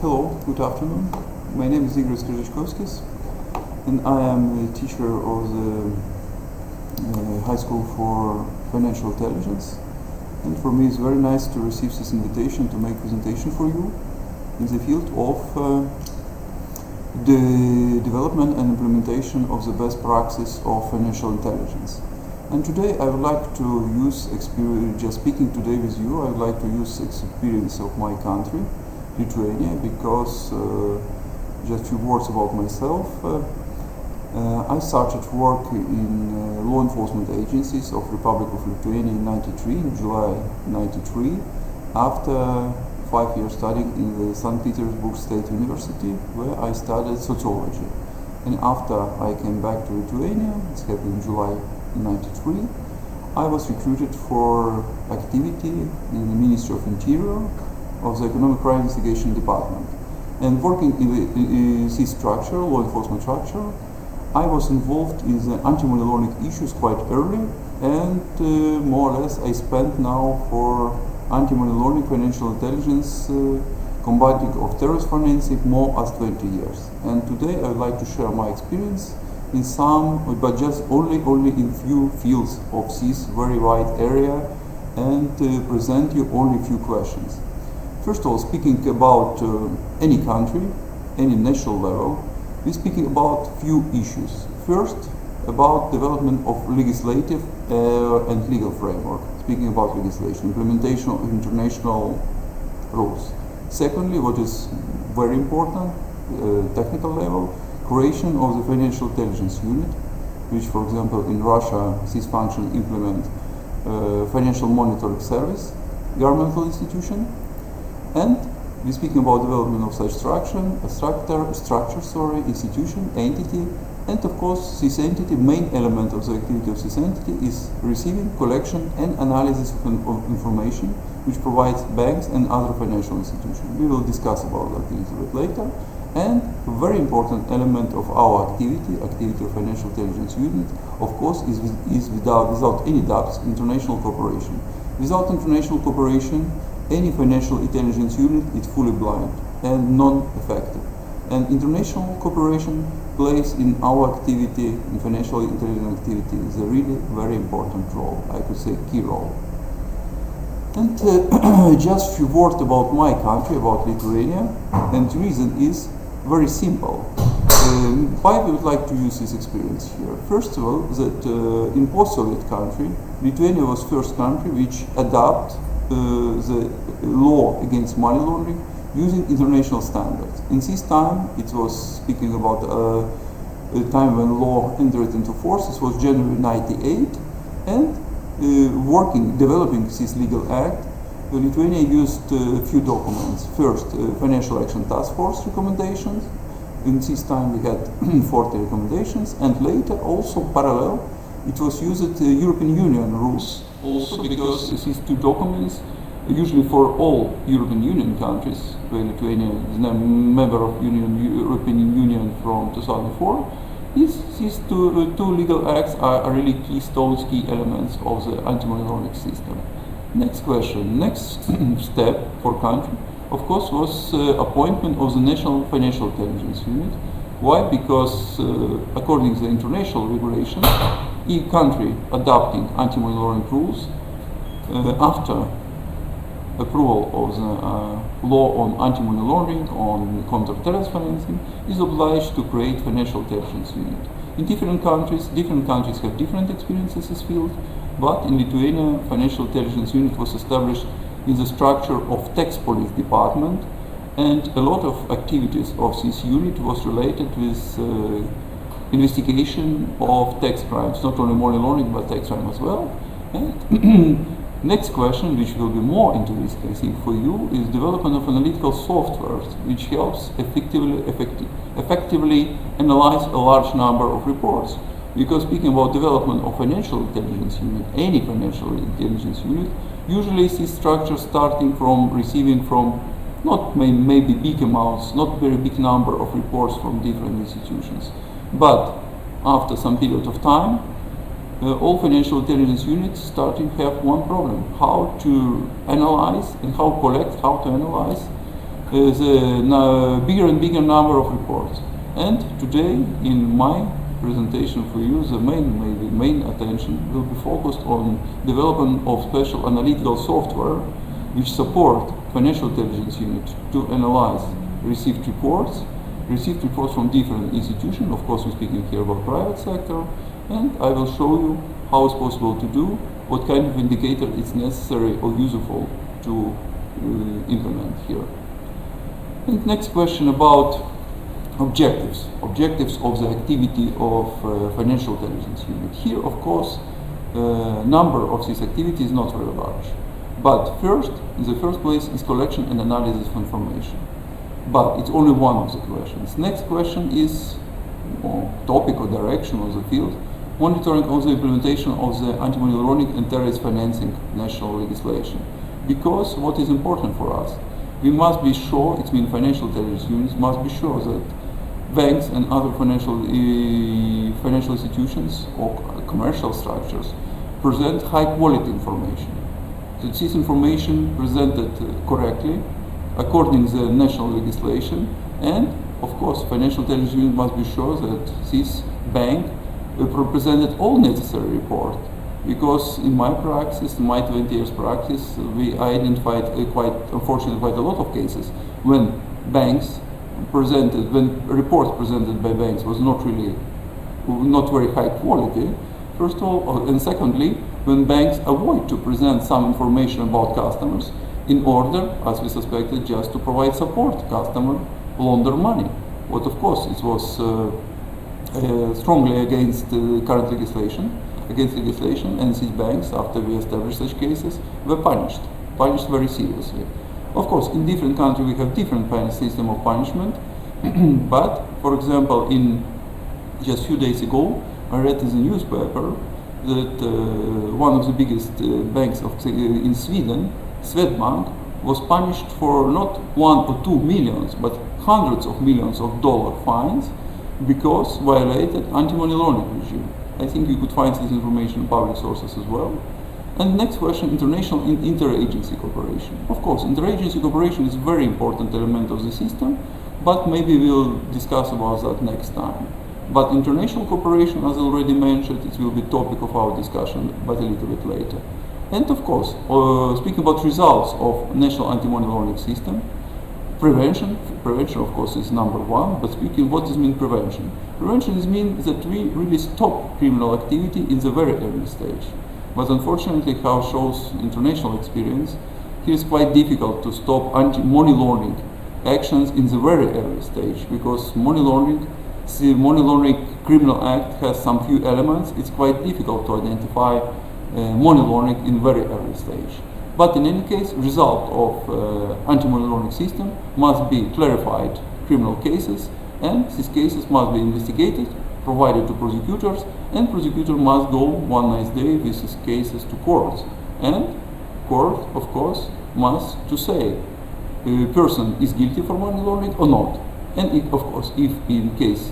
Hello, good afternoon. My name is Igoris Kržečkovskis, and I am a teacher of the High School for Financial Intelligence. And for me, it's very nice to receive this invitation to make presentation for you in the field of the development and implementation of the best practice of financial intelligence. And today I would like to use just speaking today with you, I would like to use experience of my country, Lithuania, because just a few words about myself. I started work in law enforcement agencies of Republic of Lithuania in '93, in July '93, after 5 years studying in the St. Petersburg State University, where I studied sociology. And after I came back to Lithuania, it happened in July '93, I was recruited for activity in the Ministry of Interior of the Economic Crime Investigation Department. And working in this structure, law enforcement structure, I was involved in the anti-money laundering issues quite early, and more or less I spent now for anti-money laundering, financial intelligence, combating of terrorist financing more as 20 years. And today I would like to share my experience in some, but just only in few fields of this very wide area, and present you only a few questions. First of all, speaking about any country, any national level, we're speaking about few issues. First, about development of legislative and legal framework, speaking about legislation, implementation of international rules. Secondly, what is very important, technical level, creation of the financial intelligence unit, which, for example, in Russia, this function implement financial monitoring service, governmental institution, and we're speaking about development of such institution, entity, and of course, this entity, main element of the activity of this entity is receiving, collection, and analysis of information, which provides banks and other financial institutions. We will discuss about that a little bit later. And a very important element of our activity of financial intelligence unit, of course, is without any doubts, international cooperation. Without international cooperation, any financial intelligence unit is fully blind and non-effective. And international cooperation plays in our activity, in financial intelligence activity, is a really very important role, I could say key role. And just a few words about my country, about Lithuania, and the reason is very simple. Why we would like to use this experience here? First of all, that in post-Soviet country, Lithuania was first country which adopted the law against money laundering using international standards. In this time, it was speaking about a time when law entered into force. This was January '98, and developing this legal act, Lithuania used a few documents. First, Financial Action Task Force recommendations. In this time we had 40 recommendations, and later also parallel, it was used European Union rules also, because these two documents, usually for all European Union countries, where Lithuania is a member of European Union from 2004, these two legal acts are really key elements of the anti-money laundering system. Next question, next step for country, of course, was appointment of the National Financial Intelligence Unit. Why? Because according to the international regulations, each country adopting anti-money laundering rules after approval of the law on anti-money laundering, on counter-terrorist financing, is obliged to create financial intelligence unit. In different countries have different experiences in this field, but in Lithuania, financial intelligence unit was established in the structure of tax police department, and a lot of activities of this unit was related with investigation of tax crimes, not only money laundering but tax crime as well. And next question, which will be more interesting, I think, for you, is development of analytical software, which helps effectively analyze a large number of reports. Because speaking about development of financial intelligence unit, any financial intelligence unit, usually this structure starting from receiving from not maybe big amounts, not very big number of reports from different institutions. But after some period of time, all financial intelligence units starting to have one problem: how to analyze and how to collect, how to analyze bigger and bigger number of reports. And today, in my presentation for you, the main attention will be focused on development of special analytical software which support financial intelligence unit to analyze received reports from different institutions. Of course, we're speaking here about private sector, and I will show you how it's possible to do, what kind of indicator is necessary or useful to implement here. And next question about objectives of the activity of financial intelligence unit. Here, of course, number of these activities is not very large. But in the first place, is collection and analysis of information. But it's only one of the questions. Next question is topic or direction of the field, monitoring of the implementation of the anti-money laundering and terrorist financing national legislation. Because what is important for us, we must be sure, it means financial intelligence units must be sure that banks and other financial institutions or commercial structures present high quality information. That this information presented correctly according to the national legislation, and of course financial intelligence unit must be sure that this bank presented all necessary report. Because in my practice, in my 20 years practice, we identified unfortunately quite a lot of cases when reports presented by banks was not very high quality, first of all, and secondly, when banks avoid to present some information about customers in order, as we suspected, just to provide support to customer launder money. What of course it was strongly against current legislation, and these banks, after we established such cases, were punished very seriously. Of course, in different countries we have different system of punishment, but for example, in just few days ago, I read in the newspaper that one of the biggest banks in Sweden, Swedbank, was punished for not 1 or 2 millions, but hundreds of millions of dollar fines because violated anti-money laundering regime. I think you could find this information in public sources as well. And next question, international interagency cooperation. Of course, interagency cooperation is a very important element of the system, but maybe we'll discuss about that next time. But international cooperation, as already mentioned, it will be topic of our discussion, but a little bit later. And of course, speaking about results of national anti-money laundering system, prevention of course is number one, but speaking what does mean prevention? Prevention means that we really stop criminal activity in the very early stage. But unfortunately, how shows international experience, here is quite difficult to stop anti-money laundering actions in the very early stage, because the money laundering criminal act has some few elements. It's quite difficult to identify money laundering in very early stage. But in any case, result of anti-money laundering system must be clarified criminal cases, and these cases must be investigated, provided to prosecutors, and prosecutor must go one nice day with these cases to court. And court, of course, must to say person is guilty for money laundering or not. And of course, if in case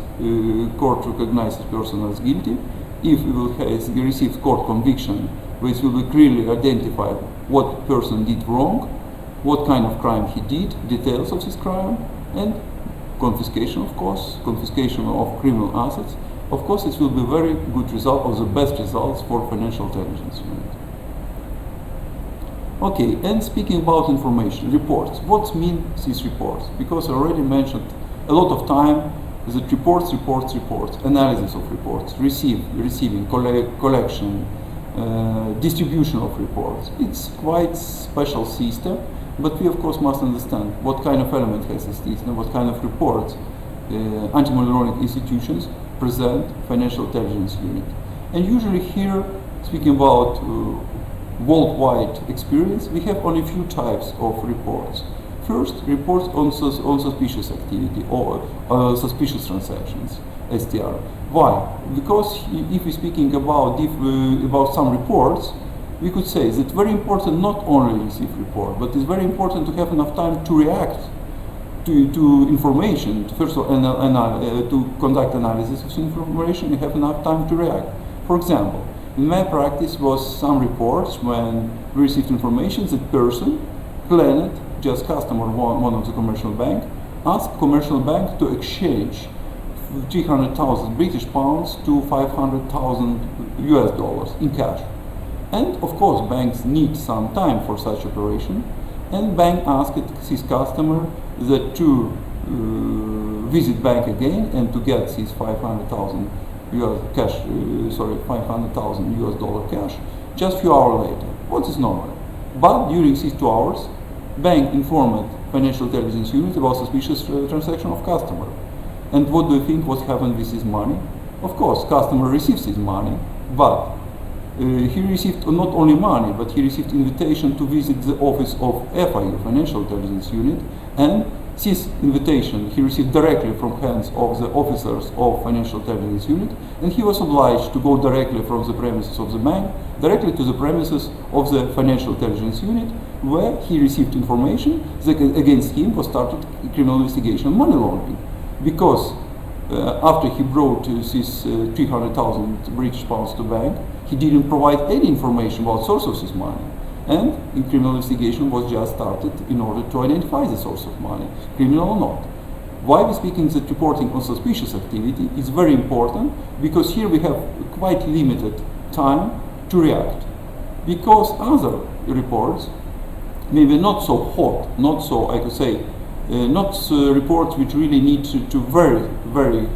court recognizes person as guilty, if we will receive court conviction, which will be clearly identified what person did wrong, what kind of crime he did, details of this crime, and confiscation, of course, confiscation of criminal assets. Of course, it will be very good result, or the best results for financial intelligence unit. Okay, and speaking about information, reports. What mean these reports? Because I already mentioned a lot of time that reports, analysis of reports, receiving, collection, distribution of reports. It's quite special system, but we of course must understand what kind of element has this system, what kind of reports anti-money laundering institutions present financial intelligence unit. And usually here, speaking about worldwide experience, we have only a few types of reports. First, reports on suspicious activity or suspicious transactions, STR. Why? Because if we're speaking about some reports, we could say that it's very important not only receive report, but it's very important to have enough time to react to information. First of all, to conduct analysis of information, you have enough time to react. For example, in my practice was some reports when we received information that person planned just customer one of the commercial bank, asked commercial bank to exchange 300,000 British pounds to 500,000 US dollars in cash. And of course, banks need some time for such operation, and bank asked his customer that to visit bank again and to get his 500,000 US cash, 500,000 US dollar cash just few hours later. What is normal? But during these 2 hours, bank informed financial intelligence unit about suspicious transaction of customer. And what do you think what happened with his money? Of course, customer receives his money, but he received not only money, but he received invitation to visit the office of FIU, Financial Intelligence Unit, and this invitation he received directly from hands of the officers of Financial Intelligence Unit, and he was obliged to go directly from the premises of the bank, directly to the premises of the Financial Intelligence Unit, where he received information that against him was started a criminal investigation on money laundering. Because after he brought this 300,000 British pounds to bank, he didn't provide any information about source of this money. And a criminal investigation was just started in order to identify the source of money, criminal or not. Why we're speaking that reporting on suspicious activity is very important, because here we have quite limited time to react. Because other reports, maybe not so hot, not so, I could say, not reports which really need to very, very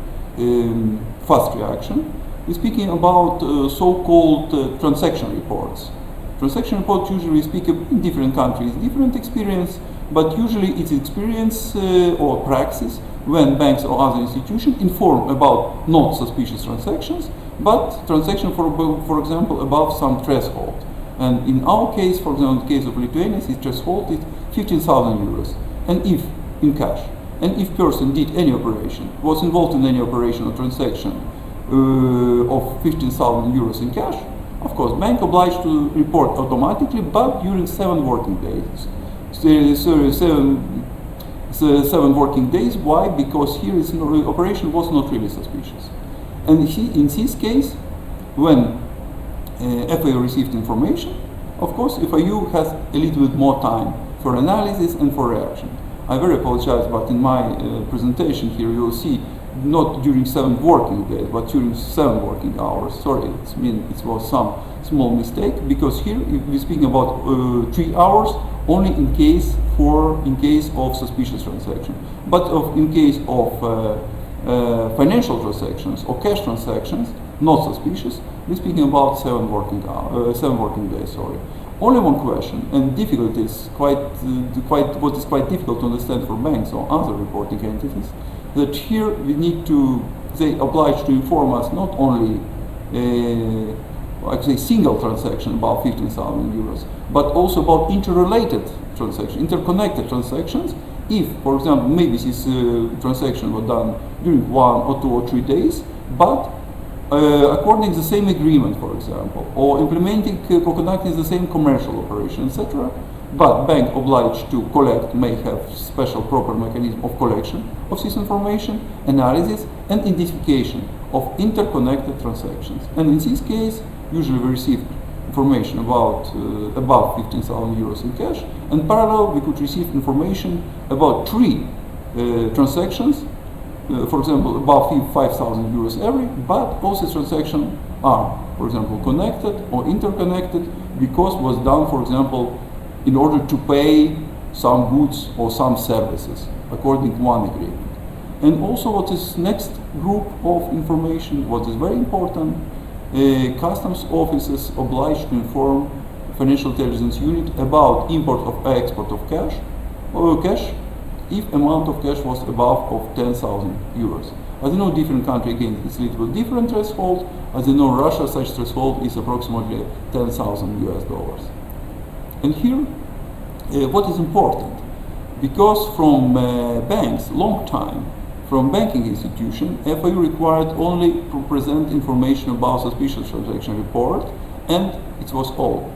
fast reaction. We're speaking about so-called transaction reports. Transaction reports usually speak in different countries, different experience, but usually it's experience or praxis when banks or other institutions inform about not suspicious transactions, but transaction, for example, above some threshold. And in our case, for example, in the case of Lithuania, this threshold is 15,000 euros. And if in cash, and if person did any operation, was involved in any operation or transaction of 15,000 euros in cash, of course, bank obliged to report automatically, but during 7 working days. 7 working days. Why? Because here is operation was not really suspicious. And in this case, when FIU received information, of course, FIU has a little bit more time for analysis and for reaction. I very apologize, but in my presentation here you will see not during 7 working days, but during 7 working hours. Sorry, it was some small mistake, because here we're speaking about 3 hours only in case of suspicious transaction. But in case of financial transactions or cash transactions, not suspicious, we're speaking about 7 working days. Sorry. Only one question, and difficult is what is quite difficult to understand for banks or other reporting entities, that here we need to, they obliged to inform us not only actually single transaction about 15,000 euros, but also about interrelated transactions, interconnected transactions. If, for example, maybe this transaction was done during 1 or 2 or 3 days, but according to the same agreement, for example, or implementing, conducting the same commercial operation, etc. But bank obliged to collect, may have special proper mechanism of collection of this information, analysis and identification of interconnected transactions. And in this case, usually we receive information about 15,000 euros in cash, and parallel we could receive information about 3 transactions, for example, above 5,000 euros every, but all these transactions are, for example, connected or interconnected because was done, for example, in order to pay some goods or some services according to one agreement. And also what is next group of information, what is very important, customs offices obliged to inform Financial Intelligence Unit about import or export of cash, if amount of cash was above of 10,000 euros. As you know, different country, again, it's a little bit different threshold. As you know, Russia, such threshold is approximately 10,000 US dollars. And here, what is important, because from banks, long time, from banking institution, FIU required only to present information about suspicious transaction report, and it was all.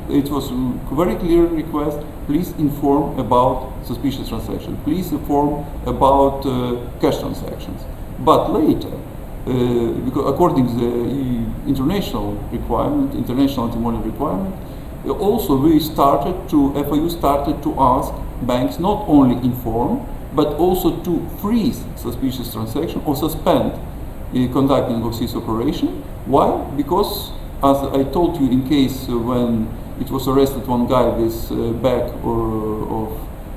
It was a very clear request, please inform about suspicious transactions, please inform about cash transactions. But later, because according to the international requirement, international anti-money requirement, also FIU started to ask banks not only inform, but also to freeze suspicious transaction or suspend conducting of this operation. Why? Because, as I told you, in case when it was arrested one guy with bag of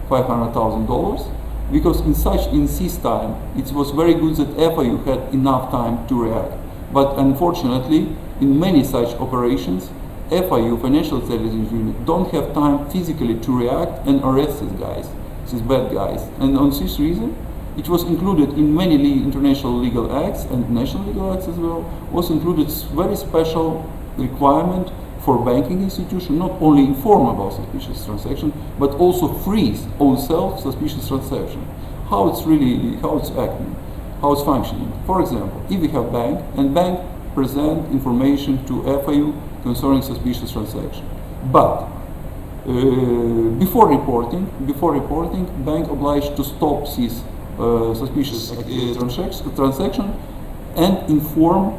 $500,000, because in this time it was very good that FIU had enough time to react. But unfortunately, in many such operations, FIU, Financial Intelligence Unit, don't have time physically to react and arrest these guys, these bad guys. And on this reason, it was included in many international legal acts and national legal acts as well, was included very special requirement for banking institution, not only inform about suspicious transaction, but also freeze on self suspicious transaction. How it's acting, how it's functioning. For example, if we have bank and bank present information to FIU concerning suspicious transaction, but before reporting, bank obliged to stop this suspicious transaction and inform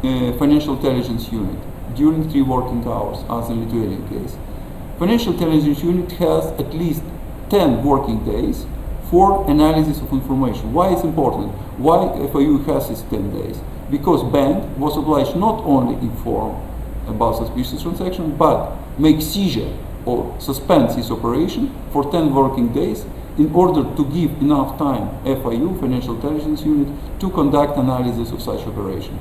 Financial Intelligence Unit during 3 working hours, as in Lithuanian case. Financial Intelligence Unit has at least 10 working days for analysis of information. Why it's important? Why FIU has these 10 days? Because bank was obliged not only inform about suspicious transaction, but make seizure or suspend this operation for 10 working days in order to give enough time FIU, Financial Intelligence Unit, to conduct analysis of such operation.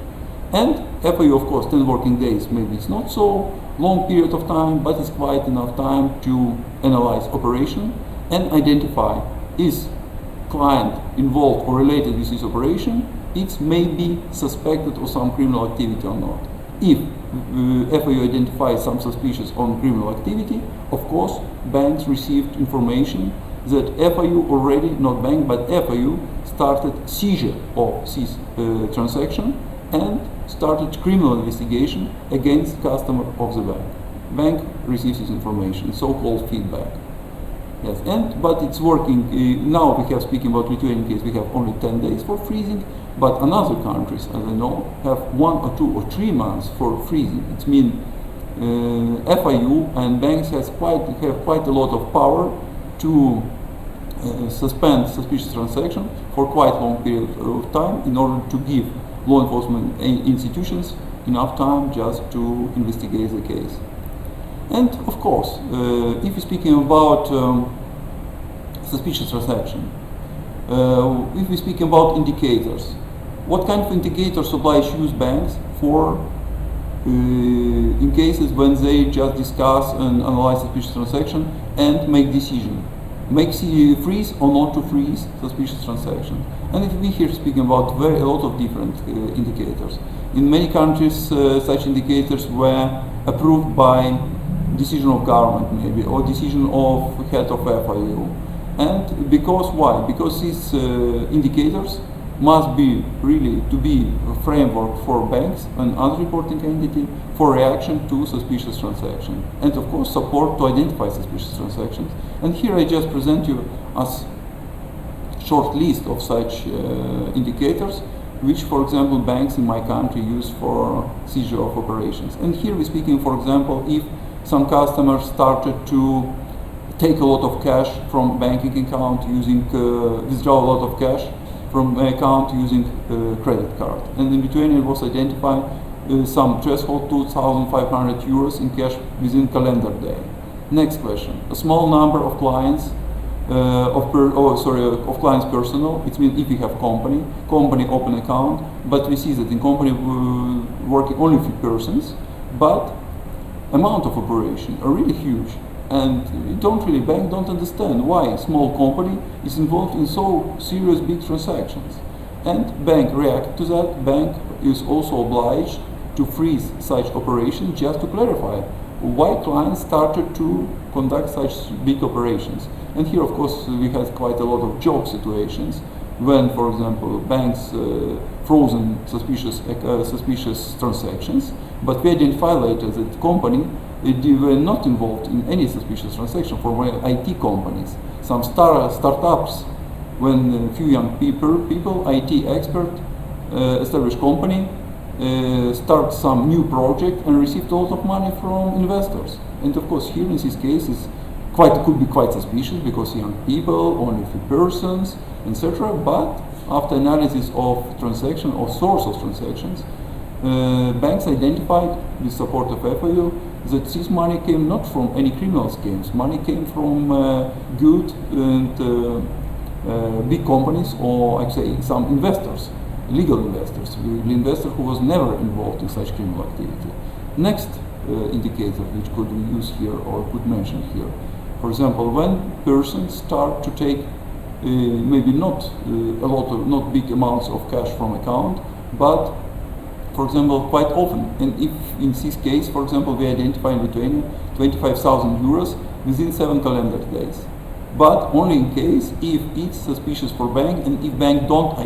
And FIU, of course, 10 working days, maybe it's not so long period of time, but it's quite enough time to analyze operation and identify is client involved or related with this operation, it may be suspected of some criminal activity or not. If FIU identifies some suspicious on criminal activity, of course, banks received information that FIU already, not bank, but FIU started seizure of this transaction and started criminal investigation against customer of the bank. Bank receives this information, so-called feedback. Yes, but it's working. Now we have, speaking about Lithuanian case, we have only 10 days for freezing, but another countries, as I know, have 1 or 2 or 3 months for freezing. It means FIU and banks have quite a lot of power to suspend suspicious transaction for quite long period of time in order to give law enforcement institutions enough time just to investigate the case. And of course, if we're speaking about suspicious transaction, if we're speaking about indicators, what kind of indicators oblige use banks for in cases when they just discuss and analyze suspicious transaction and make decision, freeze or not to freeze suspicious transaction. And if we here speaking about a lot of different indicators. In many countries, such indicators were approved by decision of government maybe, or decision of head of FIU. And because why? Because these indicators must be really to be a framework for banks and other reporting entity for reaction to suspicious transaction. And of course support to identify suspicious transactions. And here I just present you as short list of such indicators which, for example, banks in my country use for seizure of operations. And here we're speaking, for example, if some customers started to take a lot of cash from banking account using, withdraw a lot of cash from account using credit card. And in Lithuania it was identified some threshold 2,500 euros in cash within calendar day. Next question, a small number of clients of clients personal. It means if you have company open account, but we see that in company working only few persons, but amount of operation are really huge, and bank don't understand why small company is involved in so serious big transactions. And bank react to that. Bank is also obliged to freeze such operation just to clarify why clients started to conduct such big operations. And here, of course, we had quite a lot of job situations when, for example, banks frozen suspicious transactions, but we identify later that company they were not involved in any suspicious transaction for IT companies. Some startups, when a few young people, IT expert, established company, start some new project and received a lot of money from investors. And of course, here in these cases, could be quite suspicious because young people, only few persons, etc. But after analysis of transaction or source of transactions, banks identified with support of FIU that this money came not from any criminal schemes. Money came from good and big companies, or I'd say some investors, legal investors, the investor who was never involved in such criminal activity. Next indicator which could be used here or could mention here, for example, when persons start to take maybe not not big amounts of cash from account, but for example quite often, and if in this case, for example, we identify in Lithuania 25,000 euros within 7 calendar days. But only in case if it's suspicious for bank and if bank don't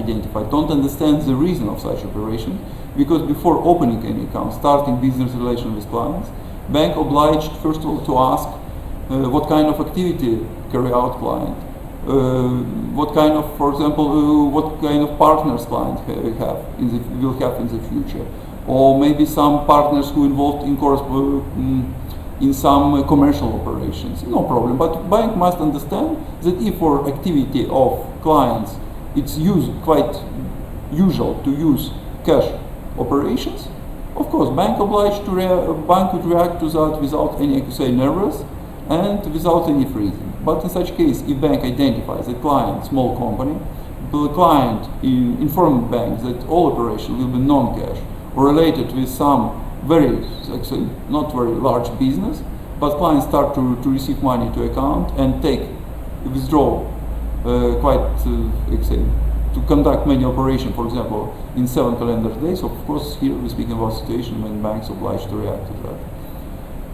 understand the reason of such operation, because before opening any account, starting business relation with clients, bank obliged first of all to ask what kind of activity carry out client, what kind of, for example, what kind of partners client will have in the future, or maybe some partners who involved in some commercial operations. No problem, but bank must understand that if for activity of clients it's quite usual to use cash operations, of course bank would react to that without any, nervous and without any freezing. But in such case, if bank identifies a client, small company, the client informed bank that all operation will be non-cash or related with some not very large business, but clients start to receive money to account and withdraw to conduct many operations, for example, in 7 calendar days. Of course, here we're speaking about a situation when banks obliged to react to that.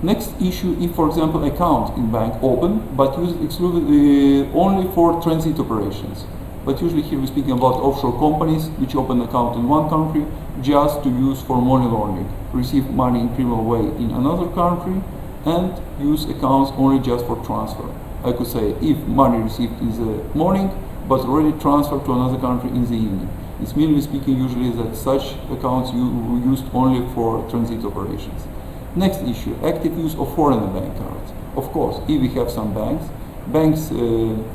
Next issue, if for example account in bank open, but used exclusively only for transit operations. But usually here we're speaking about offshore companies which open account in one country just to use for money laundering, receive money in criminal way in another country, and use accounts only just for transfer. I could say if money received in the morning, but already transferred to another country in the evening. It's mainly speaking usually that such accounts used only for transit operations. Next issue, active use of foreign bank cards. Of course, if we have some banks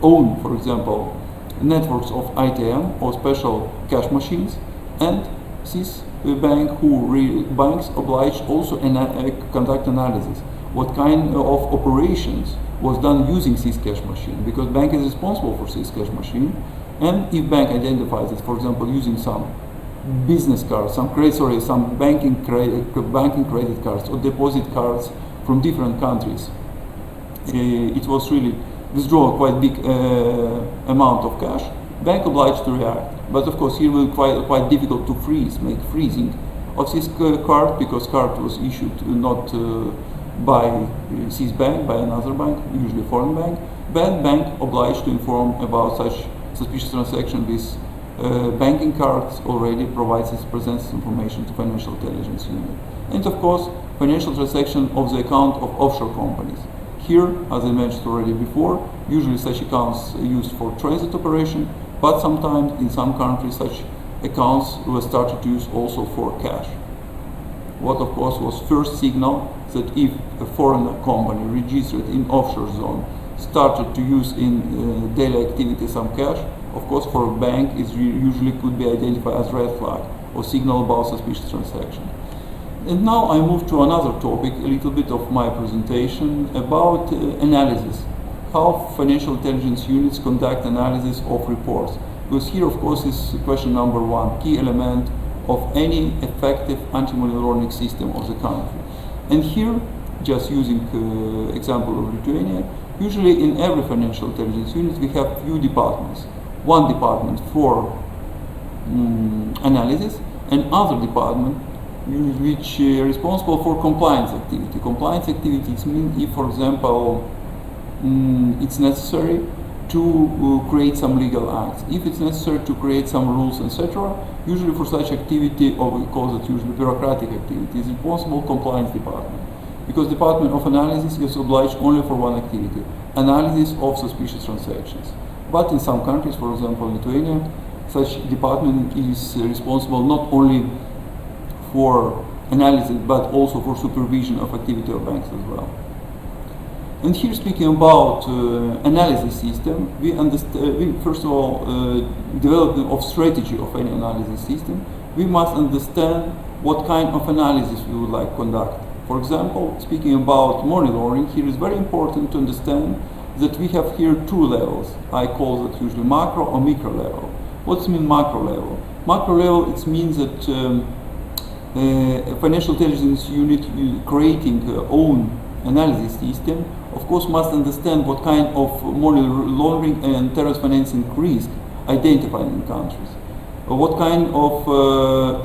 own, for example, networks of ITM or special cash machines, and this banks obliged also conduct analysis what kind of operations was done using this cash machine, because bank is responsible for this cash machine. And if bank identifies it, for example, using some business cards, some banking credit cards or deposit cards from different countries, it was really withdraw a quite big amount of cash, bank obliged to react. But of course here will be quite difficult to make freezing of this card, because card was issued not by this bank, by another bank, usually foreign bank. But bank obliged to inform about such suspicious transaction with banking cards already presents information to financial intelligence unit. And of course, financial transaction of the account of offshore companies. Here, as I mentioned already before, usually such accounts are used for transit operation, but sometimes in some countries such accounts were started to use also for cash. What of course was first signal that if a foreign company registered in offshore zone started to use in daily activity some cash, of course for a bank it usually could be identified as red flag or signal about suspicious transaction. And now I move to another topic, a little bit of my presentation about analysis. How financial intelligence units conduct analysis of reports. Because here, of course, is question number 1, key element of any effective anti-money laundering system of the country. And here, just using example of Lithuania, usually in every financial intelligence unit we have few departments. One department for analysis, and other department which responsible for compliance activity. Compliance activities mean if, for example, it's necessary to create some legal acts, if it's necessary to create some rules, etc. Usually for such activity, or we call it usually bureaucratic activity, is responsible compliance department. Because Department of Analysis is obliged only for one activity, analysis of suspicious transactions. But in some countries, for example Lithuania, such department is responsible not only for analysis but also for supervision of activity of banks as well. And here, speaking about analysis system, we first of all development of strategy of any analysis system. We must understand what kind of analysis we would like to conduct. For example, speaking about money laundering, here is very important to understand that we have here two levels. I call that usually macro or micro level. What's mean macro level? Macro level, it means that financial intelligence unit creating own analysis system, of course, must understand what kind of money laundering and terrorist financing risk identified in countries, what kind of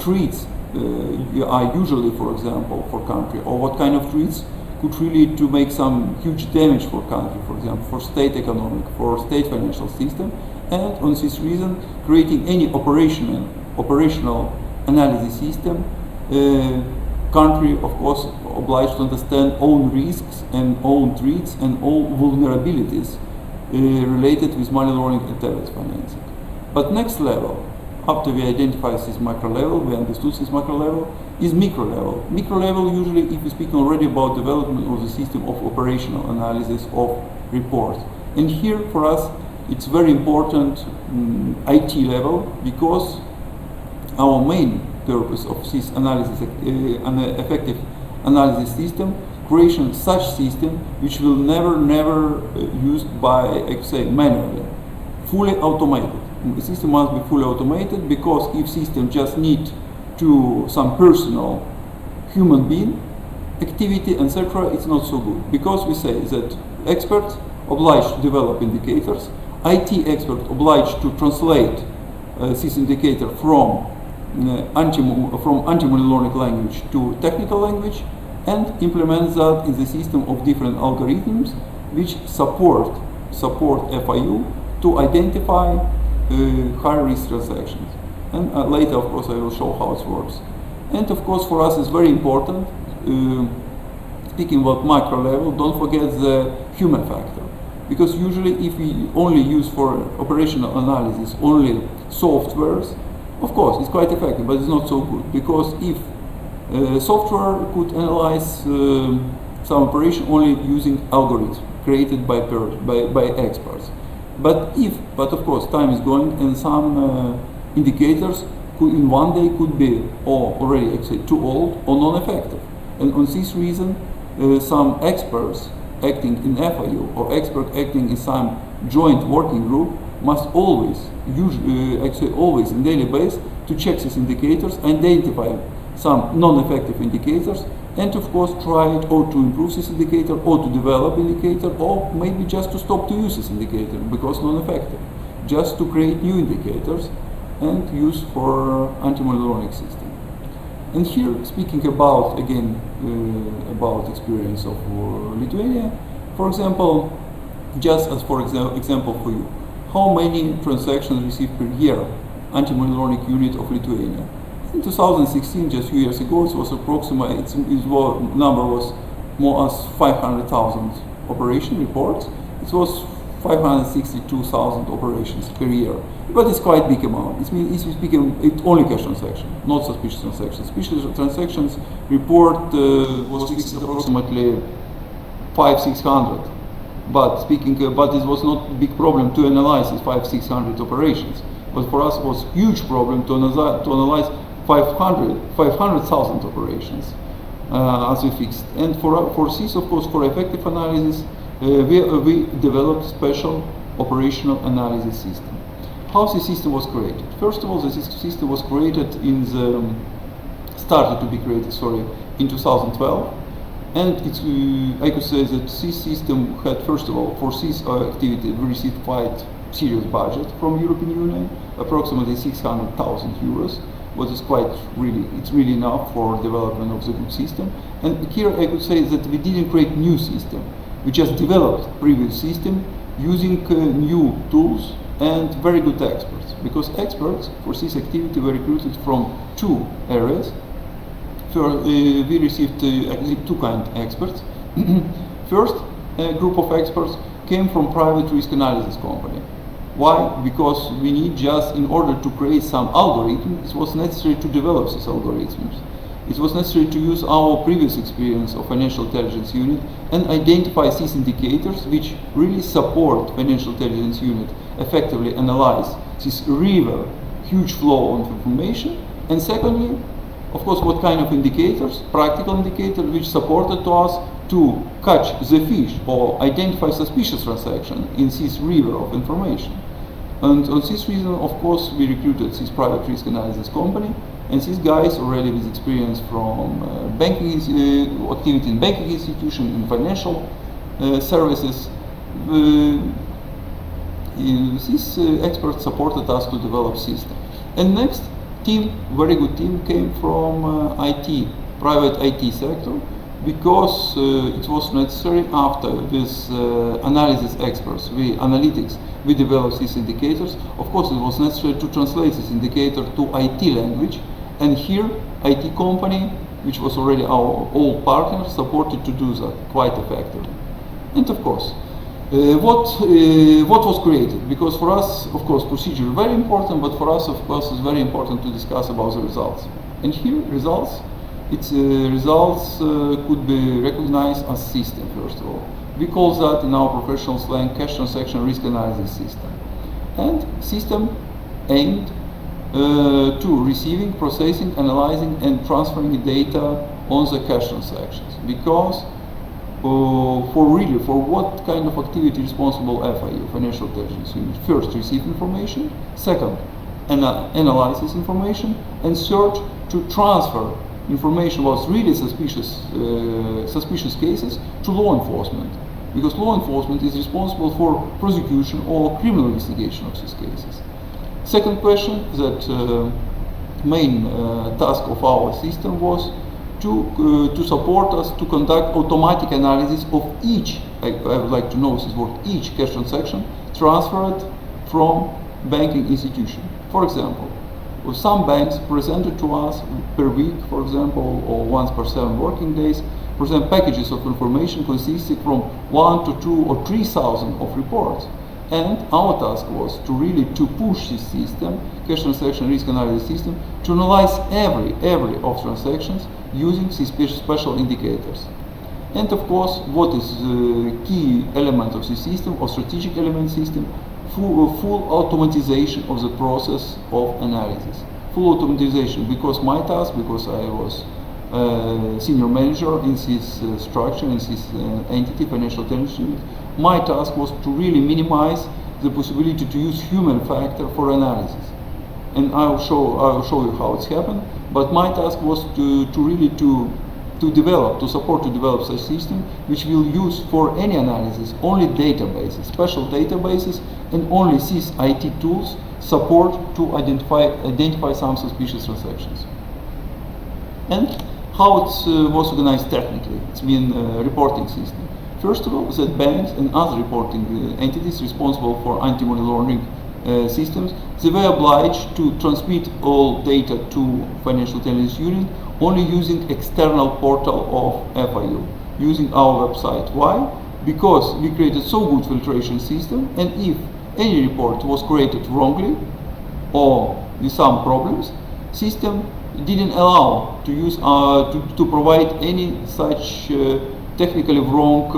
threats are usually, for example, for country, or what kind of threats could really to make some huge damage for country, for example, for state economic, for state financial system, and on this reason, creating any operational analysis system, country, of course, obliged to understand own risks and own threats and all vulnerabilities related with money laundering and terrorist financing. But next level, after we identify this macro level, we understood this macro level, is micro level. Micro level, usually, if we speak already about development of the system of operational analysis of reports. And here, for us, it's very important IT level, because our main purpose of this analysis, an effective analysis system, creation such system which will never used by, say, manually, fully automated. The system must be fully automated, because if system just need to some personal human being activity, etc., it's not so good. Because we say that experts obliged to develop indicators, IT expert obliged to translate this indicator from anti-money laundering language to technical language, and implement that in the system of different algorithms which support FIU to identify high risk transactions. And later, of course, I will show how it works. And of course, for us, it's very important, speaking about macro level, don't forget the human factor. Because usually, if we only use for operational analysis only softwares, of course, it's quite effective, but it's not so good. Because if software could analyze some operation only using algorithms created by experts. But of course, time is going, and some indicators could in one day could be already actually too old or non-effective. And on this reason, some experts acting in FIU or expert acting in some joint working group must always always in daily basis to check these indicators, identify some non-effective indicators, and of course try it or to improve this indicator or to develop indicator, or maybe just to stop to use this indicator because non-effective, just to create new indicators and use for anti-money laundering system. And here, speaking about again about experience of Lithuania, for example, just as for example for you, how many transactions received per year anti-money laundering unit of Lithuania? In 2016, just a few years ago, it was approximately, its number was more as 500,000 operation reports. It was 562,000 operations per year, but it's quite big amount. It means it's only cash transaction, not suspicious transactions. Suspicious transactions report was approximately 500-600. But it was not a big problem to analyze these 500-600 operations. But for us, it was a huge problem to analyze 500,000 operations as we fixed. And for this, of course, for effective analysis, we developed special operational analysis system. How the system was created? First of all, the system was created started to be created in 2012. And I could say that this system had, first of all, for this activity, we received quite serious budget from European Union, approximately 600,000 euros, what is it's really enough for development of the good system. And here I could say that we didn't create new system, we just developed previous system using new tools and very good experts, because experts for this activity were recruited from two areas. We received two kind of experts. First, a group of experts came from private risk analysis company. Why? Because we need just, in order to create some algorithms, it was necessary to develop these algorithms. it was necessary to use our previous experience of financial intelligence unit and identify these indicators which really support financial intelligence unit effectively analyze this river, huge flow of information. And secondly, of course, what kind of indicators, practical indicators, which supported to us to catch the fish or identify suspicious transaction in this river of information. And on this reason, of course, we recruited this private risk analysis company, and these guys already with experience from banking activity in banking institution, in financial services. These experts supported us to develop system. And next team, very good team, came from IT, private IT sector, because it was necessary after this analysis experts, analytics, we developed these indicators. Of course, it was necessary to translate this indicator to IT language, and here IT company, which was already our old partner, supported to do that quite effectively. And of course, what was created? Because for us, of course, procedure is very important, but for us, of course, it's very important to discuss about the results. And here, results could be recognized as system, first of all. We call that in our professional slang cash transaction risk analysis system. And system aimed to receiving, processing, analyzing, and transferring data on the cash transactions. Because for what kind of activity responsible FIU, financial intelligence unit, first receive information, second analyze this information, and third to transfer information about really suspicious cases to law enforcement, because law enforcement is responsible for prosecution or criminal investigation of these cases. Second question, that main task of our system was to support us to conduct automatic analysis of each, I would like to know this word, each cash transaction transferred from banking institution. For example, some banks presented to us per week, for example, or once per 7 working days, present packages of information consisting from 1 to 2 or 3,000 of reports. And our task was to really to push this system, cash transaction risk analysis system, to analyze every of transactions using these special indicators. And of course, what is the key element of the system or strategic element system? Full automatization of the process of analysis. Full automatization, because my task, because I was senior manager in this structure, in this entity, financial intelligence unit, my task was to really minimize the possibility to use human factor for analysis. And I will show you how it's happened. But my task was to support to develop such system which will use for any analysis only databases, special databases, and only these IT tools support to identify some suspicious transactions. And how it was organized technically? It's been a reporting system. First of all, that banks and other reporting entities responsible for anti-money laundering systems, they were obliged to transmit all data to financial intelligence unit only using external portal of FIU, using our website. Why? Because we created so good filtration system, and if any report was created wrongly or with some problems, system didn't allow to use to provide any such technically wrong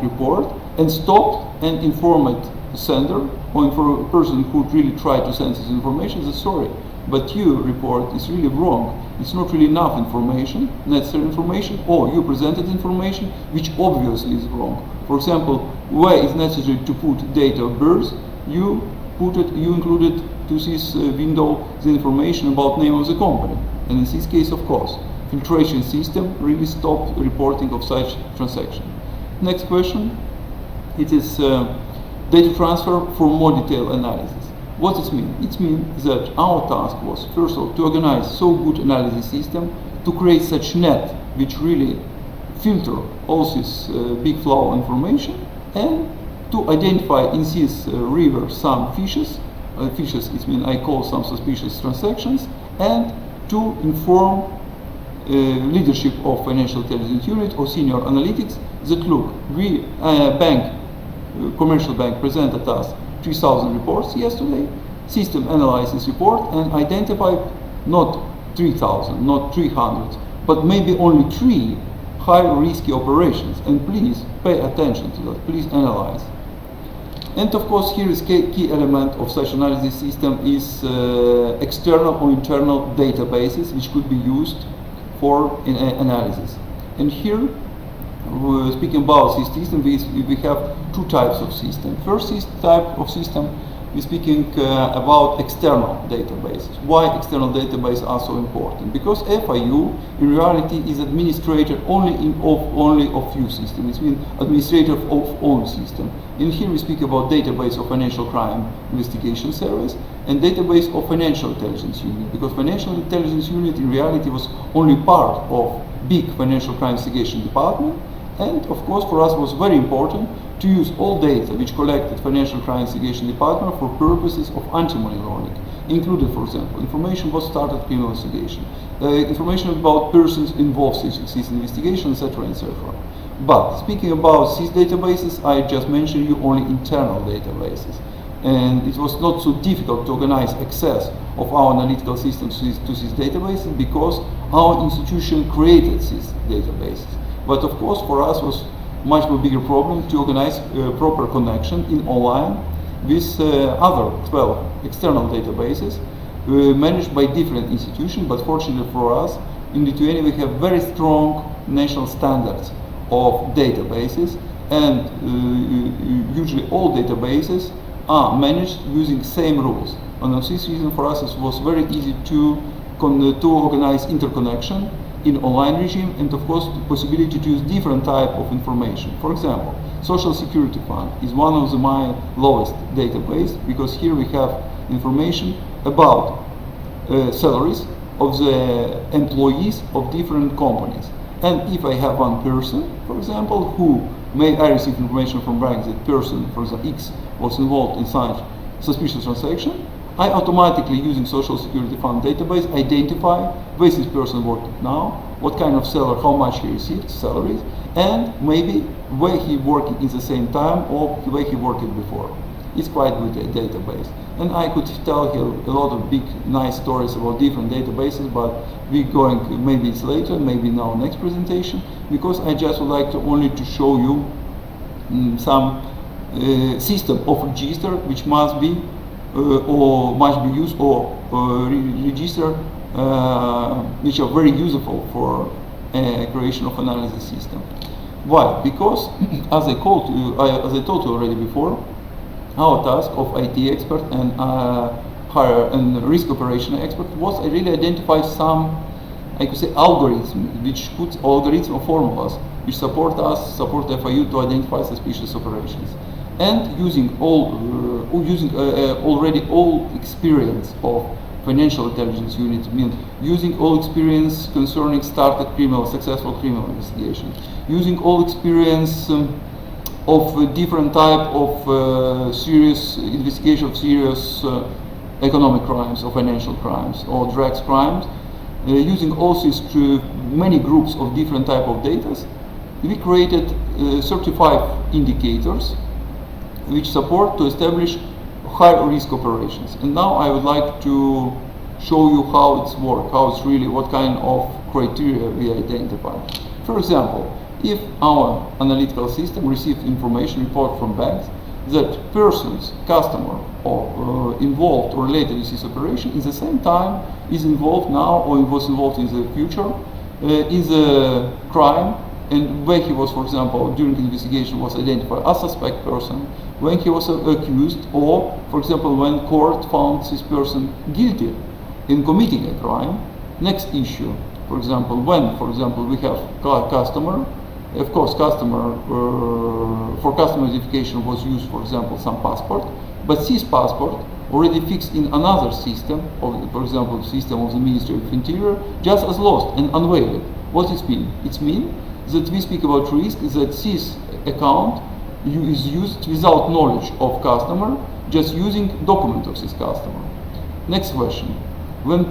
report, and stopped and informed the sender or for a person who really tried to send this information that sorry, but your report is really wrong. It's not really enough information, necessary information, or you presented information which obviously is wrong. For example, where it's necessary to put date of birth, you included to this window the information about name of the company. And in this case, of course, filtration system really stopped reporting of such transaction. Next question, it is data transfer for more detailed analysis. What does it mean? It means that our task was, first of all, to organize so good analysis system, to create such net which really filter all this big flow of information, and to identify in this river some fishes, it means I call some suspicious transactions, and to inform leadership of financial intelligence unit or senior analytics that look, we commercial bank presented us 3,000 reports yesterday. System analyzed this report and identified not 3,000, not 300, but maybe only 3 high risky operations. And please pay attention to that, please analyze. And of course, here is key element of such analysis system is external or internal databases which could be used for analysis. And here, speaking about this system, we have two types of system. First type of system is speaking about external databases. Why external databases are so important? Because FIU in reality is administrator only of few systems. It means administrator of own system. And here we speak about database of financial crime investigation service and database of financial intelligence unit. Because financial intelligence unit in reality was only part of big financial crime investigation department. And of course for us was very important to use all data which collected financial crime investigation department for purposes of anti-money laundering, including, for example, information about started criminal investigation, information about persons involved in this investigation, etc., etc. But speaking about these databases, I just mentioned you only internal databases, and it was not so difficult to organize access of our analytical systems to these databases because our institution created these databases. But of course, for us was much more bigger problem to organize proper connection in online with other 12 external databases managed by different institutions. But fortunately for us, in Lithuania we have very strong national standards of databases, and usually all databases are managed using same rules. And for this reason for us it was very easy to organize interconnection in online regime, and of course the possibility to use different type of information. For example, Social Security Fund is one of my lowest database because here we have information about salaries of the employees of different companies. And if I have one person, for example, I receive information from banks that person, for example, X was involved in such suspicious transaction, I automatically, using Social Security Fund database, identify where this person working now, what kind of salary, how much he received salaries, and maybe where he working in the same time or where he worked before. It's quite good a database. And I could tell here a lot of big, nice stories about different databases, but we're going, maybe it's later, maybe now next presentation, because I just would like to only to show you some system of register which must be or must be used or register which are very useful for creation of analysis system. Why? Because as I told you already before, our task of IT expert and risk operation expert was I really identify some, I could say, algorithms which put algorithms or formulas which support FIU to identify suspicious operations. And using already all experience of financial intelligence unit, means using all experience concerning started successful criminal investigation, using all experience of different type of serious investigation of serious economic crimes or financial crimes or drugs crimes, using also many groups of different type of data, we created 35 indicators which support to establish high risk operations. And now I would like to show you how it's work, how it's really, what kind of criteria we identify. For example, if our analytical system receives information report from banks that persons, customer, or involved or related with this operation in the same time is involved now or was involved in the future in the crime, and when he was, for example, during the investigation was identified as suspect person, when he was accused, or, for example, when court found this person guilty in committing a crime. Next issue, for example, when, for example, we have customer, of course, for customer identification was used, for example, some passport, but this passport already fixed in another system, for example, system of the Ministry of Interior, just as lost and unveiled. What it means? It means that we speak about risk that this account is used without knowledge of customer, just using document of this customer. Next question. When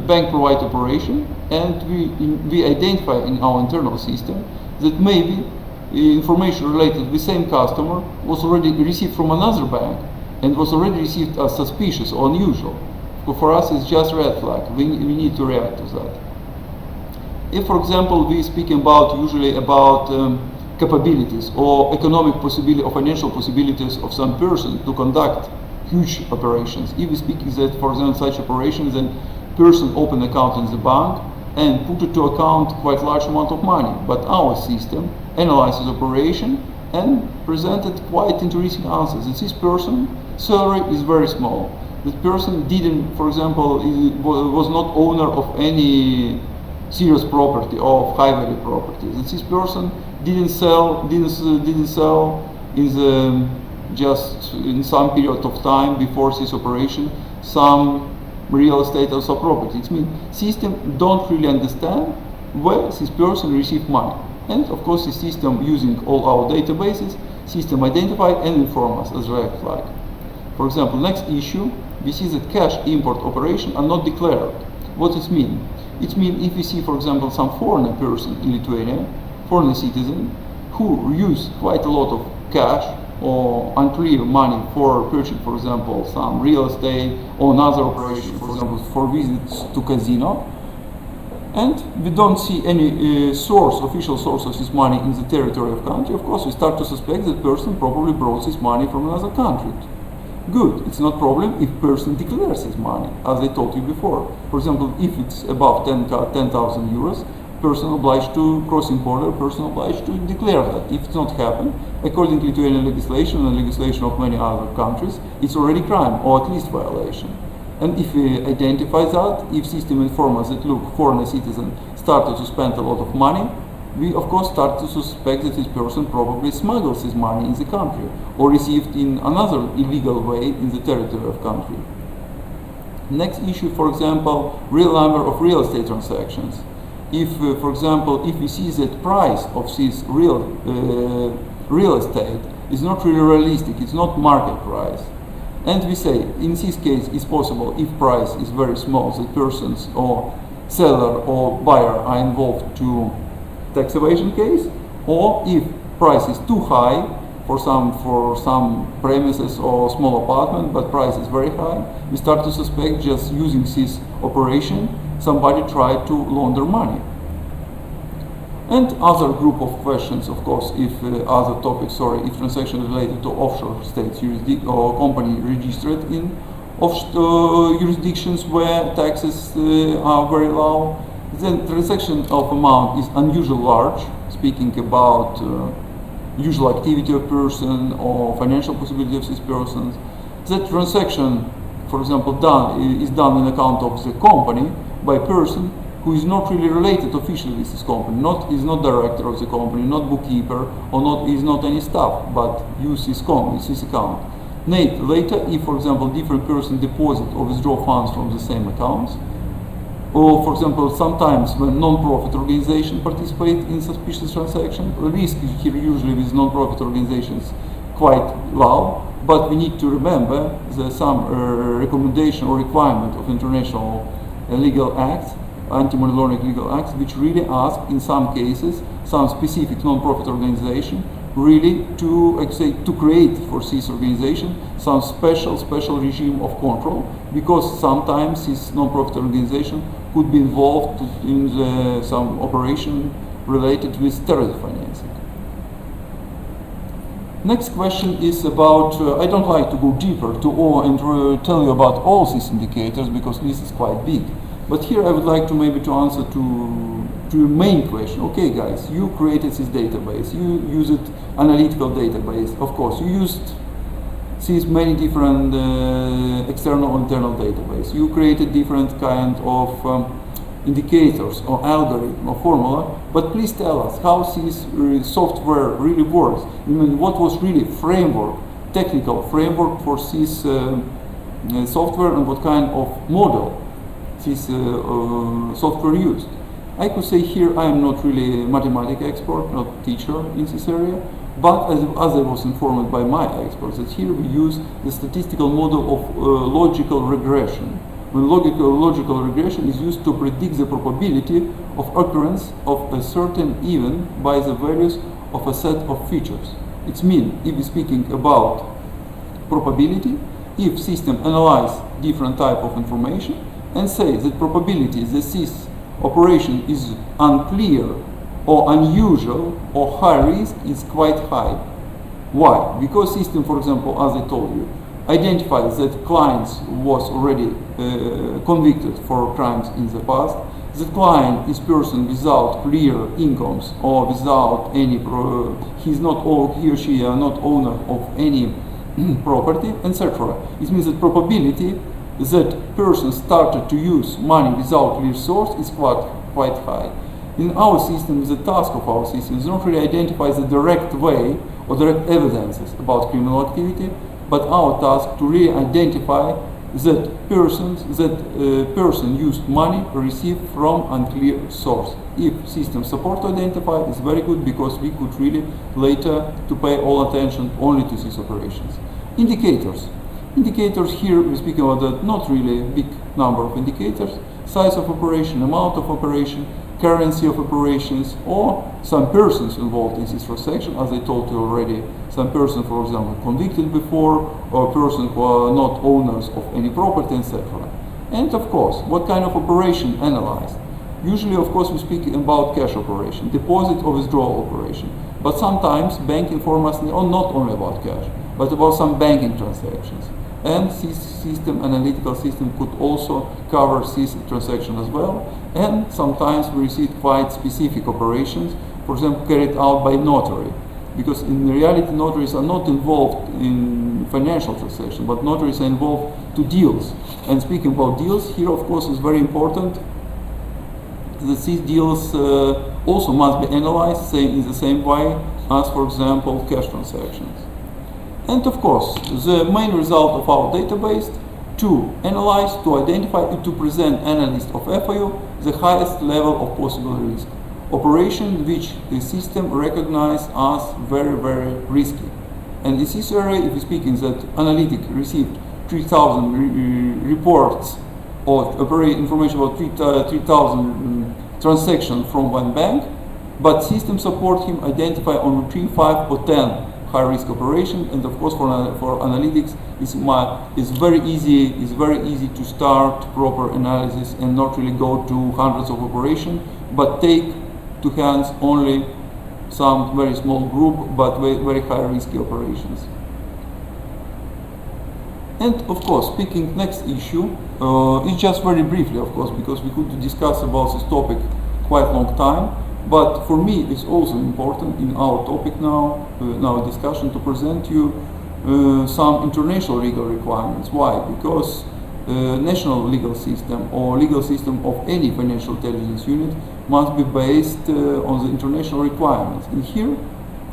bank provide operation and we identify in our internal system that maybe information related with same customer, was already received from another bank and was already received as suspicious or unusual. for us it's just red flag. We need to react to that. If, for example, we speak usually about capabilities or economic possibility or financial possibilities of some person to conduct huge operations. If we speak that, for example, such operations, then person open account in the bank and put it to account quite large amount of money. But our system analyzes operation and presented quite interesting answers. That this person salary is very small. That person didn't, for example, was not owner of any serious property or high value property. That this person didn't sell in the just in some period of time before this operation some real estate or some property. It means system don't really understand where this person received money. And of course the system, using all our databases, system identify and inform us as red flag. For example, next issue, we see that cash import operations are not declared. What does it mean? It means if we see, for example, some foreign person in Lithuania, foreign citizen, who use quite a lot of cash or unclear money for purchasing, for example, some real estate or another operation, for example, for visits to casino, and we don't see any official source of this money in the territory of country, of course we start to suspect that person probably brought this money from another country. Good, it's not problem if person declares his money, as I told you before. For example, if it's above 10,000 euros, person obliged to crossing border, person obliged to declare that. If it's not happened, according to Lithuanian legislation and legislation of many other countries, it's already crime or at least violation. And if we identify that, if system informs us that look, foreign citizen started to spend a lot of money, we of course start to suspect that this person probably smuggles his money in the country or received in another illegal way in the territory of country. Next issue, for example, real number of real estate transactions. If, for example, if we see that price of this real estate is not really realistic, it's not market price, and we say in this case it's possible if price is very small that persons or seller or buyer are involved to tax evasion case, or if price is too high for some premises or small apartment, but price is very high, we start to suspect just using this operation somebody tried to launder money. And other group of questions, of course, if other topics, if transaction related to offshore states or company registered in offshore jurisdictions where taxes are very low, then transaction of amount is unusually large, speaking about usual activity of person or financial possibility of these persons. That transaction, for example, is done in account of the company by person who is not really related officially with this company, is not director of the company, not bookkeeper, or is not any staff, but use this account. Later, if, for example, different person deposit or withdraw funds from the same accounts, or, for example, sometimes when non-profit organizations participate in suspicious transactions, the risk here usually with non-profit organizations quite low, but we need to remember that some recommendation or requirement of international legal acts, anti-money laundering legal acts, which really ask in some cases some specific non-profit organization really to create for this organization some special regime of control, because sometimes this non-profit organization could be involved in some operation related with terrorism financing. Next question is about, I don't like to go deeper and tell you about all these indicators because this is quite big. But here I would like to maybe to answer to your main question. Okay guys, you created this database, you used analytical database, of course, you used these many different external and internal database. You created different kind of indicators or algorithm or formula, but please tell us how this software really works. I mean, what was really technical framework for this software, and what kind of model this software used. I could say here I am not really mathematics expert, not teacher in this area, but as I was informed by my experts, that here we use the statistical model of logical regression. When logical regression is used to predict the probability of occurrence of a certain event by the values of a set of features. It means, if we're speaking about probability, if system analyze different type of information and say that probability that this operation is unclear or unusual or high risk is quite high. Why? Because system, for example, as I told you, identifies that clients was already convicted for crimes in the past. The client is person without clear incomes or without any, he or she are not owner of any property, etc. It means that probability that person started to use money without clear source is quite high. In our system, the task of our system is not really identify the direct way or direct evidences about criminal activity, but our task to really identify that person used money received from unclear source. If system support to identify, it's very good because we could really later to pay all attention only to these operations. Indicators. Indicators here we're speaking about that not really big number of indicators, size of operation, amount of operation, currency of operations, or some persons involved in this transaction, as I told you already, some person, for example, convicted before, or person who are not owners of any property, etc. And of course, what kind of operation analyzed? Usually, of course, we speak about cash operation, deposit or withdrawal operation. But sometimes bank inform us not only about cash, but about some banking transactions. And this system, analytical system, could also cover this transaction as well. And sometimes we receive quite specific operations, for example, carried out by notary. Because in reality, notaries are not involved in financial transaction, but notaries are involved to deals. And speaking about deals, here of course is very important that these deals also must be analyzed in the same way as, for example, cash transactions. And of course, the main result of our database to analyze, to identify, and to present analyst of FIU the highest level of possible risk. Operation which the system recognizes as very, very risky. And in this area, if we speak in that analytic received 3,000 reports or information about 3,000 transactions from one bank, but system support him identify only 3, 5 or 10 high risk operation, and of course for analytics it's very easy to start proper analysis and not really go to hundreds of operations, but take to hands only some very small group but very high risky operations. And of course, speaking next issue, it's just very briefly, of course, because we could discuss about this topic quite long time. But for me, it's also important in our topic now, in our discussion, to present you some international legal requirements. Why? Because national legal system or legal system of any financial intelligence unit must be based on the international requirements. And here,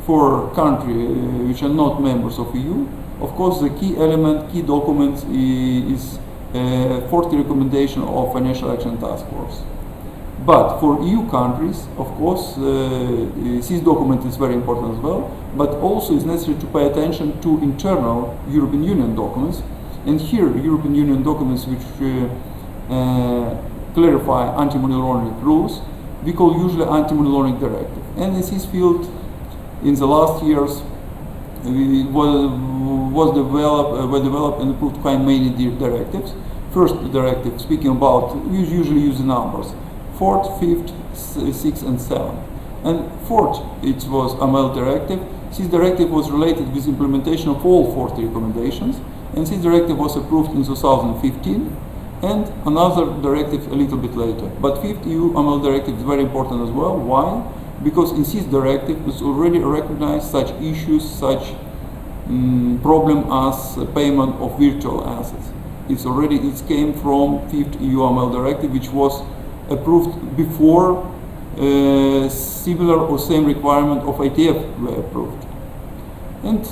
for countries which are not members of EU, of course, the key element, key document is 40 recommendation of Financial Action Task Force. But for EU countries, of course, this document is very important as well, but also it's necessary to pay attention to internal European Union documents. And here, European Union documents which clarify anti-money laundering rules, we call usually anti-money laundering directive. And in this field, in the last years, were developed and approved quite many directives. First directive, speaking about, we usually use the numbers, 4th, 5th, 6th and 7th. And 4th, it was AML directive. This directive was related with implementation of all 40 recommendations, and this directive was approved in 2015, and another directive a little bit later. But 5th EU AML directive is very important as well. Why? Because in this directive it's already recognized such issues, such problem as payment of virtual assets. It came from 5th EU AML directive, which was approved before similar or same requirement of ITF were approved. And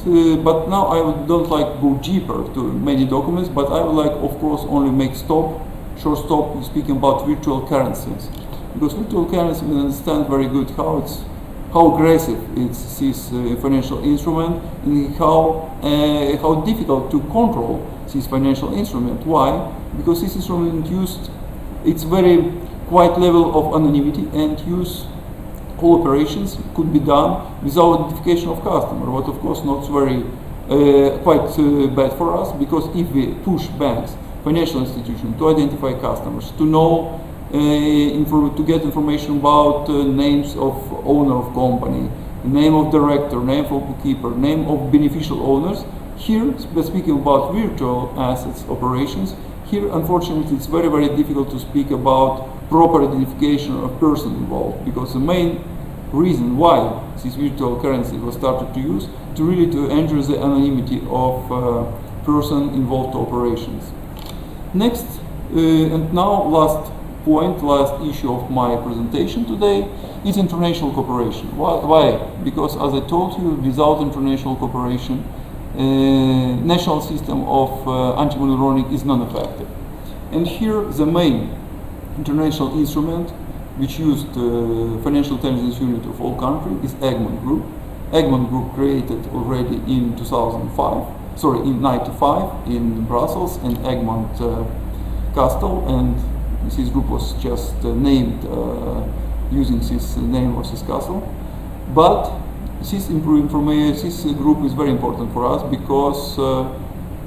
but now I don't like go deeper to many documents, but I would like, of course, only make short stop speaking about virtual currencies, because virtual currency we understand very good how aggressive it's this financial instrument, and how difficult to control this financial instrument. Why? Because this instrument used its very quite level of anonymity, and all operations could be done without identification of customer, but of course not very bad for us, because if we push banks, financial institutions to identify customers, to know, to get information about names of owner of company, name of director, name of bookkeeper, name of beneficial owners. Here, speaking about virtual assets operations, here unfortunately it's very, very difficult to speak about proper identification of person involved, because the main reason why this virtual currency was started to use to really to ensure the anonymity of person involved to operations. Next, and now last point, last issue of my presentation today is international cooperation. Why? Because as I told you, without international cooperation, national system of anti-money laundering is non-effective. And here the main international instrument which used financial intelligence unit of all countries is Egmont Group. Egmont Group created already in 95 in Brussels and Egmont Castle, and this group was just named using this name of this castle. But this group is very important for us because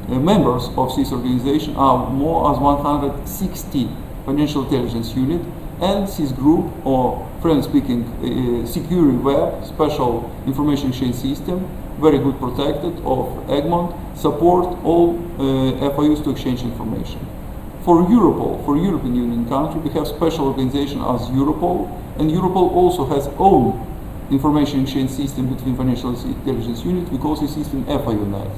members of this organization are more as 160 financial intelligence unit, and this group, or French speaking, secure web, special information exchange system, very good protected of Egmont, support all FIUs to exchange information. For Europol, for European Union country, we have special organization as Europol, and Europol also has own information exchange system between financial intelligence unit. We call this system FIUNet.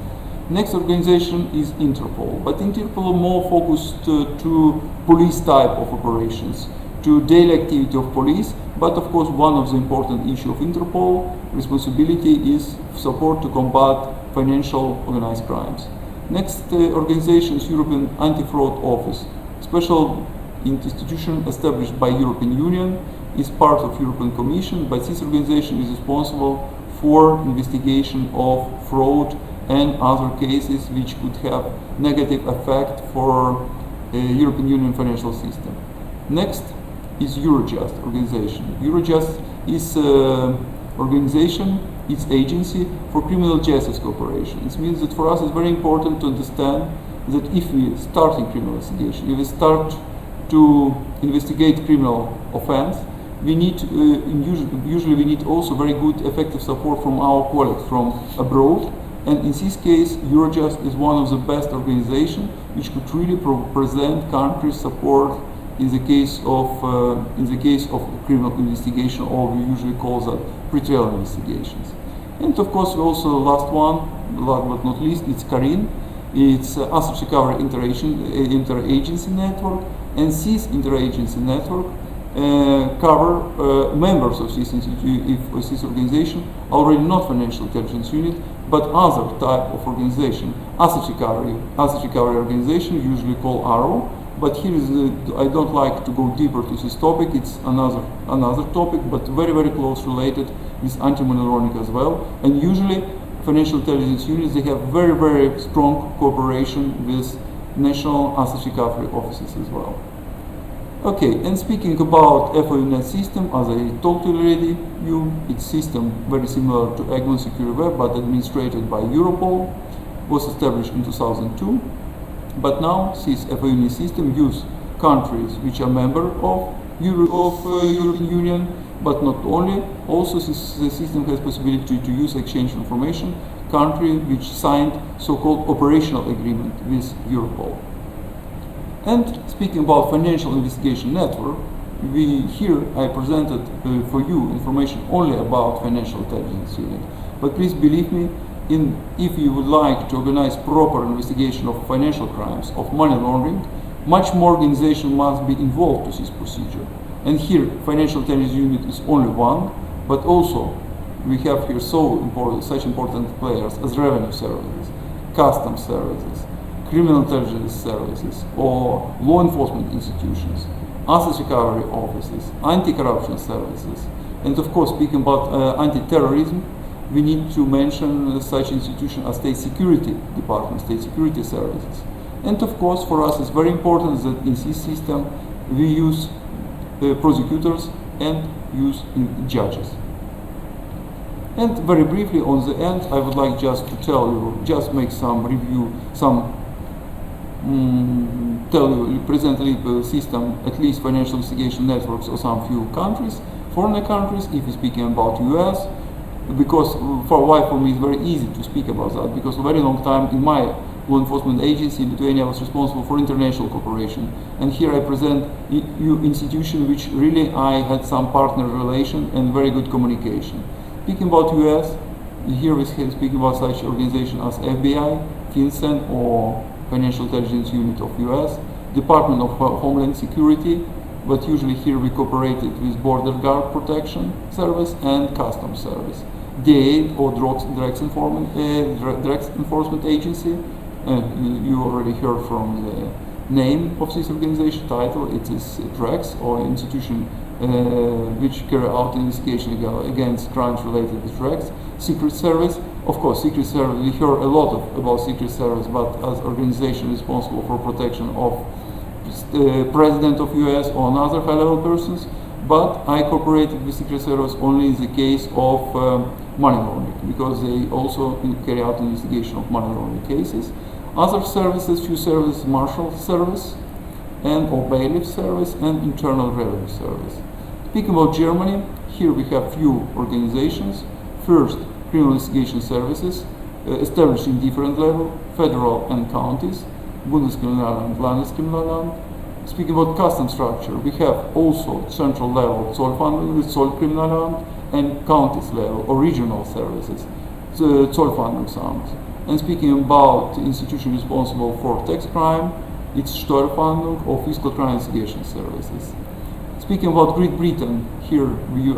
Next organization is Interpol, but Interpol more focused to police type of operations, to daily activity of police, but of course one of the important issue of Interpol responsibility is support to combat financial organized crimes. Next organization is European Anti-Fraud Office, special institution established by European Union, is part of European Commission, but this organization is responsible for investigation of fraud and other cases which could have negative effect for European Union financial system. Next is Eurojust organization. Eurojust is organization, it's agency for criminal justice cooperation. It means that for us it's very important to understand that if we start in criminal investigation, if we start to investigate criminal offense, we need usually we need also very good effective support from our colleagues from abroad, and in this case Eurojust is one of the best organizations which could really present countries support in the case of criminal investigation, or we usually call that pre-trial investigations. And of course also last one, last but not least, it's CARIN. It's Asset Recovery Interagency Network, and this interagency network cover members of this this organization already not financial intelligence unit, but other type of organization, asset recovery organization, usually called ARO. But here is I don't like to go deeper to this topic. It's another topic, but very, very close related with anti-money laundering as well. And usually financial intelligence units, they have very, very strong cooperation with national asset recovery offices as well. Okay, and speaking about FIUNet system, as I talked already, its system very similar to Egmont Secure Web, but administrated by Europol, was established in 2002. But now this FIUNet system use countries which are member of European Union, but not only. Also, the system has possibility to use exchange information country which signed so-called operational agreement with Europol. And speaking about financial investigation network, here I presented for you information only about financial intelligence unit. But please believe me, if you would like to organize proper investigation of financial crimes, of money laundering, much more organization must be involved to this procedure. And here, financial intelligence unit is only one, but also we have here such important players as revenue services, customs services, criminal intelligence services, or law enforcement institutions, asset recovery offices, anti-corruption services, and of course, speaking about anti-terrorism, we need to mention such institutions as state security department, state security services. And of course, for us, it's very important that in this system we use prosecutors and use judges. And very briefly on the end, I would like just to tell you, just make some review, present a little system, at least financial investigation networks of some few countries, foreign countries, if we're speaking about US, because for me it's very easy to speak about that, because a very long time in my law enforcement agency in Lithuania was responsible for international cooperation, and here I present you institution which really I had some partner relation and very good communication. Speaking about US, here we speak about such organization as FBI, FinCEN or Financial Intelligence Unit of US, Department of Homeland Security, but usually here we cooperated with Border Guard Protection Service and Customs Service. DEA or Drugs Enforcement Agency, you already heard from the name of this organization, title, it is drugs or institution which carry out investigation against crimes related with drugs. Secret Service, of course, Secret Service, we hear a lot about Secret Service, but as organization responsible for protection of President of US or other high-level persons, but I cooperated with Secret Service only in the case of money laundering, because they also carry out investigation of money laundering cases. Other services, few services, Marshal Service, and or Bailiff Service, and Internal Revenue Service. Speaking about Germany, here we have few organizations. First, Criminal Investigation Services, established in different levels, federal and counties, Bundeskriminalamt, Landeskriminalamt. Speaking about custom structure, we have also central level Zollfahndung with Zollkriminalamt and counties level or regional services, the Zollfahndungsamt. And speaking about the institution responsible for tax crime, it's Steuerfahndung or Fiscal Crime Investigation Services. Speaking about Great Britain, here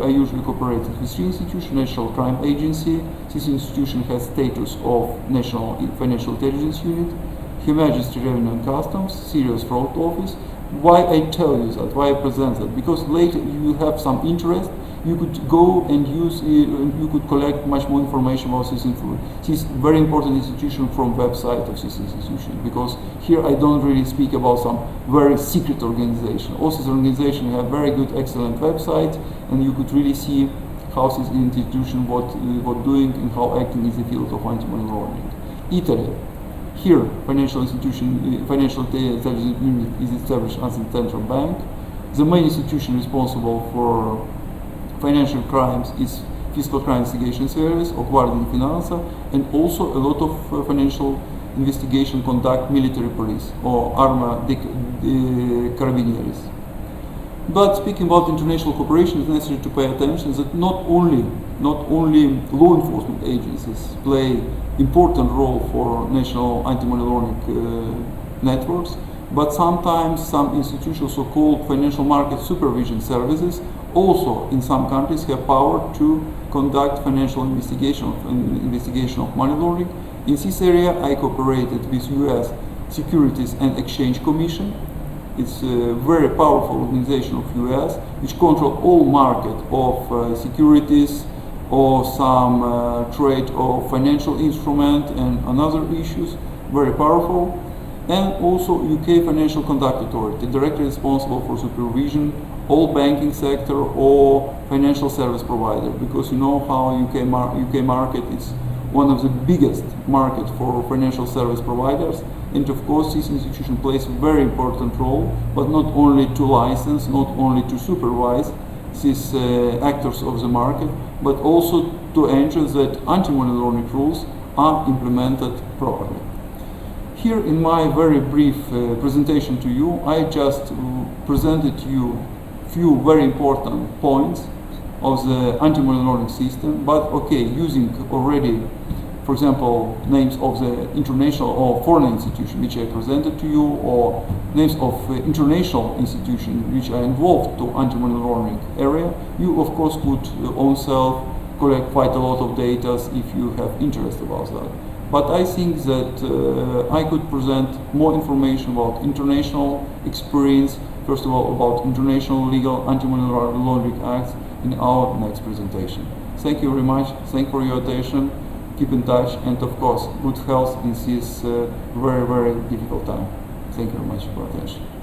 I usually cooperated with three institutions, National Crime Agency. This institution has status of National Financial Intelligence Unit, Her Majesty Revenue and Customs, Serious Fraud Office. Why I tell you that, why I present that? Because later you have some interest, you could go and use, you could collect much more information about this very important institution from website of this institution. Because here I don't really speak about some very secret organization. Also, this organization have very good, excellent website, and you could really see how this institution what doing and how acting in the field of anti-money laundering. Italy. Here, financial intelligence unit is established as a central bank. The main institution responsible for financial crimes is Fiscal Crime Investigation Service or Guardia di Finanza, and also a lot of financial investigation conduct military police or Arma dei Carabinieri. But speaking about international cooperation, it's necessary to pay attention that not only law enforcement agencies play important role for national anti-money laundering networks, but sometimes some institutions, so-called financial market supervision services, also in some countries have power to conduct financial investigation of money laundering. In this area, I cooperated with U.S. Securities and Exchange Commission. It's a very powerful organization of U.S. which control all market of securities or some trade of financial instrument and another issues, very powerful. And also UK Financial Conduct Authority, directly responsible for supervision all banking sector or financial service provider, because you know how UK market is one of the biggest market for financial service providers, and of course this institution plays a very important role, but not only to license, not only to supervise these actors of the market, but also to ensure that anti-money laundering rules are implemented properly. Here in my very brief presentation to you, I just presented you few very important points of the anti-money laundering system, but okay, using already, for example, names of the international or foreign institution which I presented to you, or names of international institutions which are involved to anti-money laundering area, you of course could own self collect quite a lot of data if you have interest about that. But I think that I could present more information about international experience, first of all about international legal anti-money laundering acts in our next presentation. Thank you very much, thank you for your attention, keep in touch, and of course good health in this very, very difficult time. Thank you very much for your attention.